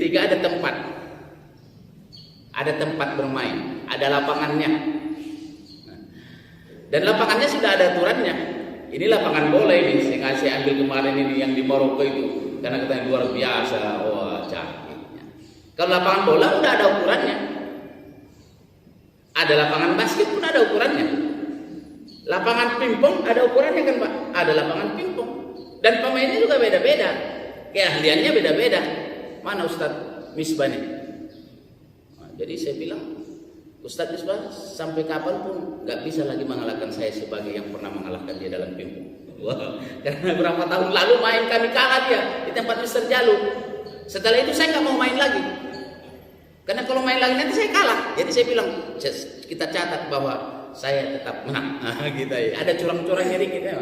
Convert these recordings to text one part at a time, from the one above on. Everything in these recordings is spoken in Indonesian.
ketiga ada tempat. Ada tempat bermain, ada lapangannya. Dan lapangannya sudah ada aturannya. Ini lapangan bola ini, saya ambil kemarin ini yang di Maroko itu, karena katanya luar biasa, wah cantiknya. Kalau lapangan bola udah ada ukurannya. Ada lapangan basket pun ada ukurannya. Lapangan pingpong ada ukurannya kan Pak? Ada lapangan pingpong. Dan pemainnya juga beda-beda, keahliannya beda-beda. Mana Ustadz Misbah nih? Nah, jadi saya bilang, Ustadz Misbah sampai kapanpun nggak bisa lagi mengalahkan saya sebagai yang pernah mengalahkan dia dalam pingpong. Wow. Karena berapa tahun lalu main kami kalah dia di tempat Mister Jalu. Setelah itu saya nggak mau main lagi. Karena kalau main lagi nanti saya kalah. Jadi saya bilang, kita catat bahwa saya tetap menang. Gitu ya. Ada curang-curangnya dikit ya.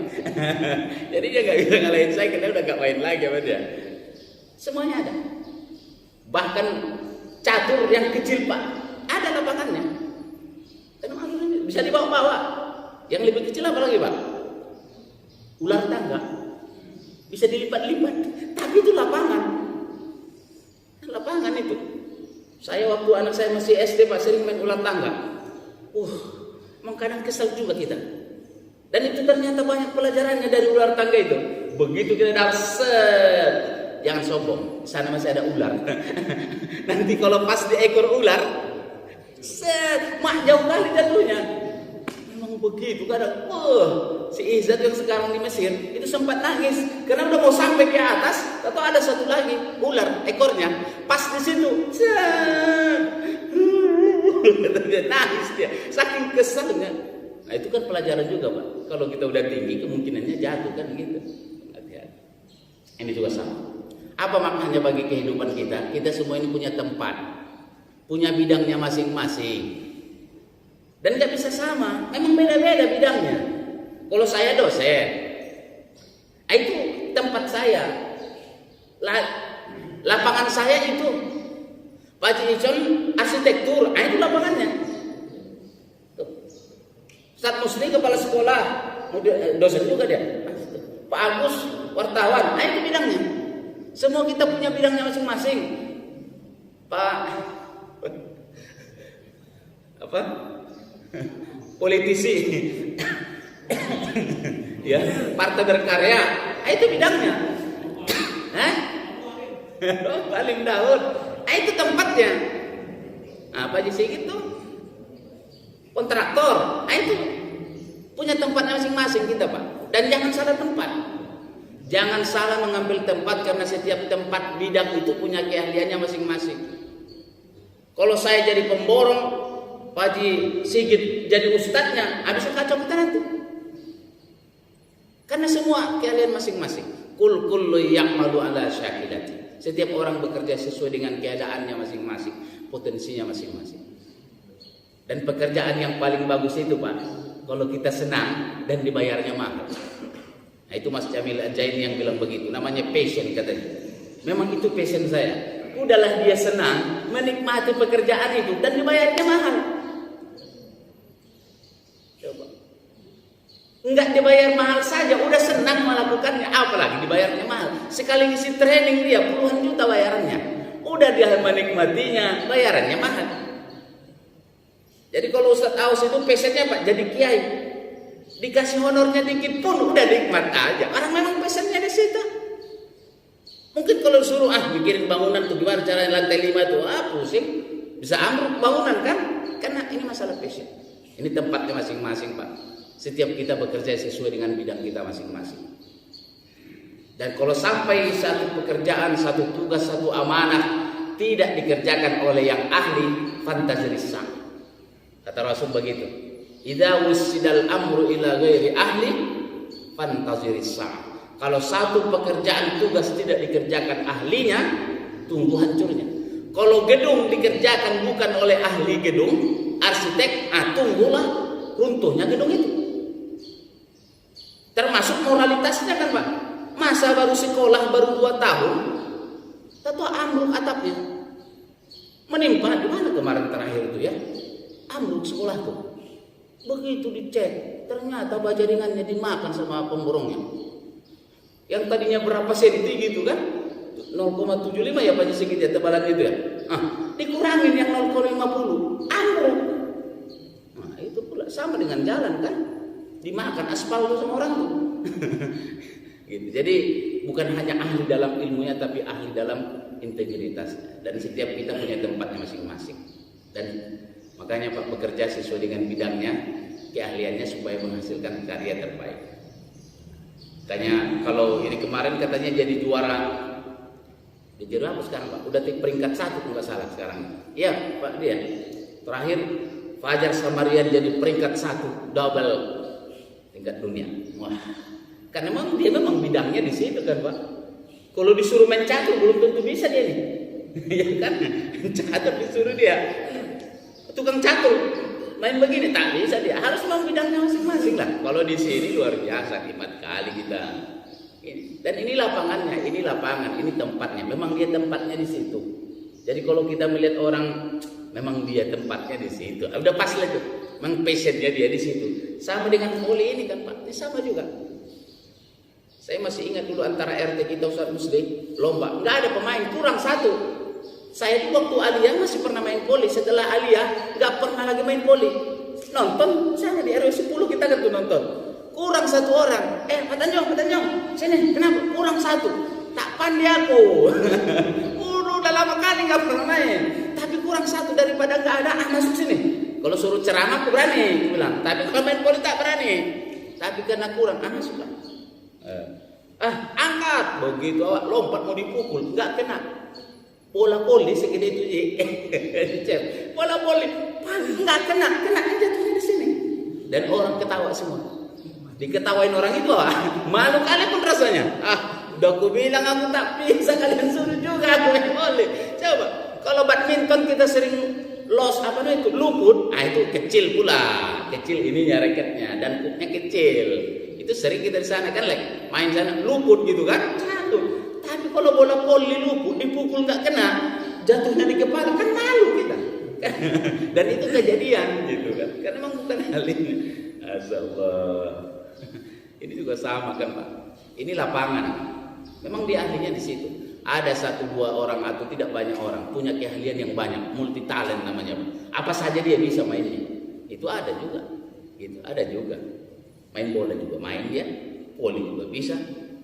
Jadi dia nggak bisa ngalahin saya karena udah nggak main lagi sama dia. Semuanya ada. Bahkan catur yang kecil Pak, ada lapangannya. Karena bisa dibawa-bawa. Yang lebih kecil apa lagi Pak? Ular tangga. Bisa dilipat-lipat. Tapi itu lapangan. Lapangan itu. Saya waktu anak saya masih SD Pak sering main ular tangga. Emang kadang kesal juga kita. Dan itu ternyata banyak pelajarannya dari ular tangga itu. Begitu kita dapat set, jangan sombong. Sana masih ada ular. Nanti kalau pas di ekor ular, set, jauh kali jatuhnya. Memang begitu kadang. Si Izzat yang sekarang di Mesir itu sempat nangis karena udah mau sampai ke atas, atau ada satu lagi ular ekornya pas di situ, dia nangis dia saking keselnya. Nah itu kan pelajaran juga Pak. Kalau kita udah tinggi kemungkinannya jatuh kan gitu. Hati-hati. Ini juga sama. Apa maknanya bagi kehidupan kita? Kita semua ini punya tempat, punya bidangnya masing-masing, dan nggak bisa sama. Memang beda-beda bidangnya. Kalau saya dosen, itu tempat saya, lapangan saya itu Pak Haji Icon arsitektur, itu lapangannya. Ustadz Musli kepala sekolah, dosen juga dia. Pak Agus wartawan, itu bidangnya. Semua kita punya bidangnya masing-masing. Pak apa? Politisi. Ya, partai berkarya, itu bidangnya. Paling Daud, itu tempatnya. Apa aja sih gitu? Kontraktor, itu punya tempatnya masing-masing kita Pak. Dan jangan salah tempat. Jangan salah mengambil tempat karena setiap tempat bidang itu punya keahliannya masing-masing. Kalau saya jadi pemborong, Pak Haji Sigit jadi ustadznya, habis kacau kita nanti. Karena semua keahlian masing-masing. Kullu ya'malu ala syakilati. Setiap orang bekerja sesuai dengan keadaannya masing-masing, potensinya masing-masing. Dan pekerjaan yang paling bagus itu Pak, kalau kita senang dan dibayarnya mahal. Nah itu Mas Jamil Ajain yang bilang begitu. Namanya passion katanya. Memang itu passion saya. Udahlah dia senang menikmati pekerjaan itu dan dibayarnya mahal. Enggak dibayar mahal saja, udah senang melakukannya, apalagi dibayarnya mahal. Sekali ngisi training dia puluhan juta bayarannya. Udah dia menikmatinya, bayarannya mahal. Jadi kalau Ustadz Aus itu passionnya Pak jadi kiai, dikasih honornya dikit pun udah nikmat aja. Orang memang passionnya di situ. Mungkin kalau suruh bikin bangunan tuh gimana caranya lantai 5 tuh, pusing, bisa ambruk bangunan kan? Karena ini masalah passion. Ini tempatnya masing-masing Pak. Setiap kita bekerja sesuai dengan bidang kita masing-masing. Dan kalau sampai satu pekerjaan, satu tugas, satu amanah tidak dikerjakan oleh yang ahli, fantazirisa. Kata Rasul begitu. Idza wusidal amru ila ghairi ahli, fantazirisa. Kalau satu pekerjaan tugas tidak dikerjakan ahlinya, tunggu hancurnya. Kalau gedung dikerjakan bukan oleh ahli gedung, arsitek, tunggulah runtuhnya gedung itu. Termasuk moralitasnya kan Pak. Masa baru sekolah baru 2 tahun, tahu ambruk atapnya. Menimpa di mana kemarin terakhir itu ya? Ambruk sekolah tuh. Begitu dicek, ternyata baja ringannya dimakan sama pemborongnya. Yang tadinya berapa senti gitu kan? 0,75 ya Pak sedikit ya tebalan itu ya. Dikurangin yang 0,50 ambruk. Nah, itu pula sama dengan jalan kan, dimakan aspal tuh sama orang tuh. Gitu. Jadi bukan hanya ahli dalam ilmunya tapi ahli dalam integritasnya, dan setiap kita punya tempatnya masing-masing. Dan makanya Pak bekerja sesuai dengan bidangnya, keahliannya supaya menghasilkan karya terbaik. Katanya kalau ini kemarin katanya jadi juara. Jadi apa sekarang Pak? Udah peringkat 1 kalau nggak salah sekarang. Iya Pak dia. Terakhir Fajar Samarian jadi peringkat 1 double tingkat dunia. Wah. Karena dia memang bidangnya di situ kan Pak. Kalau disuruh main catur belum tentu bisa dia nih. Ya kan? Catur disuruh dia. Tukang catur main begini tak bisa dia. Harus memang bidangnya masing-masing lah. Kalau di sini luar biasa, nikmat kali kita. Dan ini lapangannya, ini lapangan, ini tempatnya. Memang dia tempatnya di situ. Jadi kalau kita melihat orang, memang dia tempatnya di situ. Udah pas lah itu. Memang passionnya dia di situ. Sama dengan voli ini kan Pak. Ini sama juga. Saya masih ingat dulu antara RT kita Ustaz Musdi lomba, nggak ada pemain, kurang 1. Saya itu waktu aliyah masih pernah main voli. Setelah aliyah nggak pernah lagi main voli. Nonton, misalnya di RW 10 kita kan tuh nonton. Kurang 1 orang. Pak Tanjong, sini, kenapa? Kurang 1. Tak pandai aku. Udah lama kali nggak pernah main. Tapi kurang 1 daripada nggak ada. Masuk sini. Kalau suruh ceramah aku berani, aku bilang. Tapi kalau main voli tak berani. Tapi karena kurang, masuk lah. Angkat begitu awak lompat mau dipukul nggak kena. Bola voli segede itu bola voli nggak kena jatuhnya di sini, dan orang ketawa semua. Diketawain orang itu malu kali pun rasanya. Udah aku bilang aku tak bisa, kalian suruh juga aku main voli. Coba kalau badminton kita sering loss itu luput, itu kecil pula, kecil ininya raketnya dan pupnya kecil. Itu sering kita di sana kan main sana luput gitu kan, jatuh. Tapi kalau bola voli luput dipukul nggak kena, jatuhnya di kepala kan malu kita. Dan itu kejadian gitu kan, karena memang bukan hal ini. Asallah. Ini juga sama kan Pak. Ini lapangan. Memang dia ahlinya di situ. Ada 1-2 orang atau tidak banyak orang punya keahlian yang banyak, multi talent namanya. Apa saja dia bisa mainnya. Itu ada juga. Gitu, ada juga. Main bola juga main dia, voli juga bisa,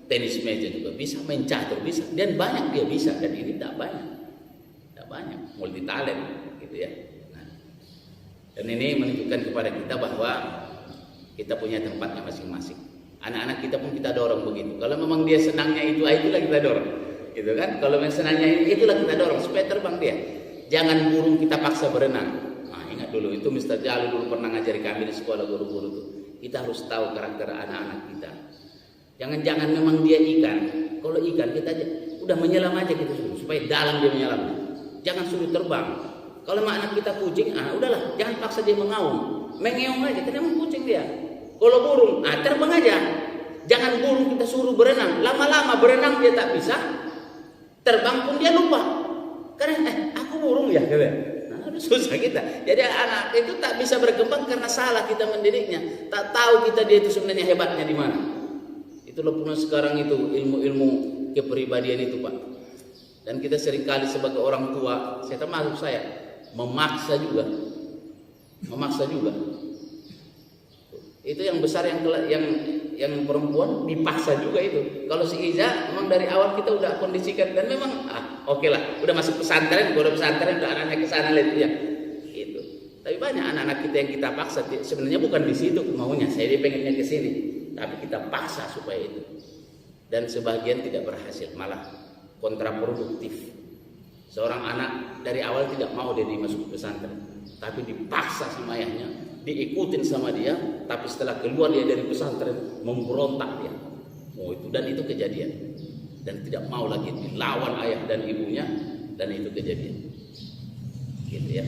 tenis meja juga bisa, main catur bisa, dan banyak dia bisa. Dan ini tak banyak, multi talent gitu ya. Dan ini menunjukkan kepada kita bahwa kita punya tempatnya masing-masing. Anak-anak kita pun kita dorong begitu. Kalau memang dia senangnya itulah kita dorong, gitu kan? Kalau memang senangnya itulah kita dorong supaya terbang dia. Jangan burung kita paksa berenang. Ingat dulu itu Mr. Jalu dulu pernah ngajari kami di sekolah guru-guru tuh. Kita harus tahu karakter anak-anak kita. Jangan-jangan memang dia ikan. Kalau ikan kita aja udah menyelam aja kita suruh supaya dalam dia menyelam. Jangan suruh terbang. Kalau anak kita kucing, udahlah, jangan paksa dia mengaum. Mengeong aja, karena memang kucing dia. Kalau burung, terbang aja. Jangan burung kita suruh berenang. Lama-lama berenang dia tak bisa. Terbang pun dia lupa. Karena aku burung ya, susah kita. Jadi anak itu tak bisa berkembang karena salah kita mendidiknya. Tak tahu dia itu sebenarnya hebatnya di mana. Itulah pun sekarang itu ilmu-ilmu kepribadian itu Pak. Dan kita seringkali sebagai orang tua, saya termasuk saya, memaksa juga. Itu yang besar yang perempuan dipaksa juga itu. Kalau si Iza memang dari awal kita udah kondisikan dan memang oke lah, udah masuk pesantren, udah anaknya ke sana lihat ya. Gitu. Tapi banyak anak-anak kita yang kita paksa sebenarnya bukan di situ maunya. Dia pengennya ke sini, tapi kita paksa supaya itu. Dan sebagian tidak berhasil, malah kontraproduktif. Seorang anak dari awal tidak mau dia dimasuk pesantren, tapi dipaksa sama ayahnya, diikutin sama dia, tapi setelah keluar dia dari pesantren memberontak dia. Itu kejadian. Dan tidak mau lagi dilawan ayah dan ibunya, dan itu kejadian. Gitu ya.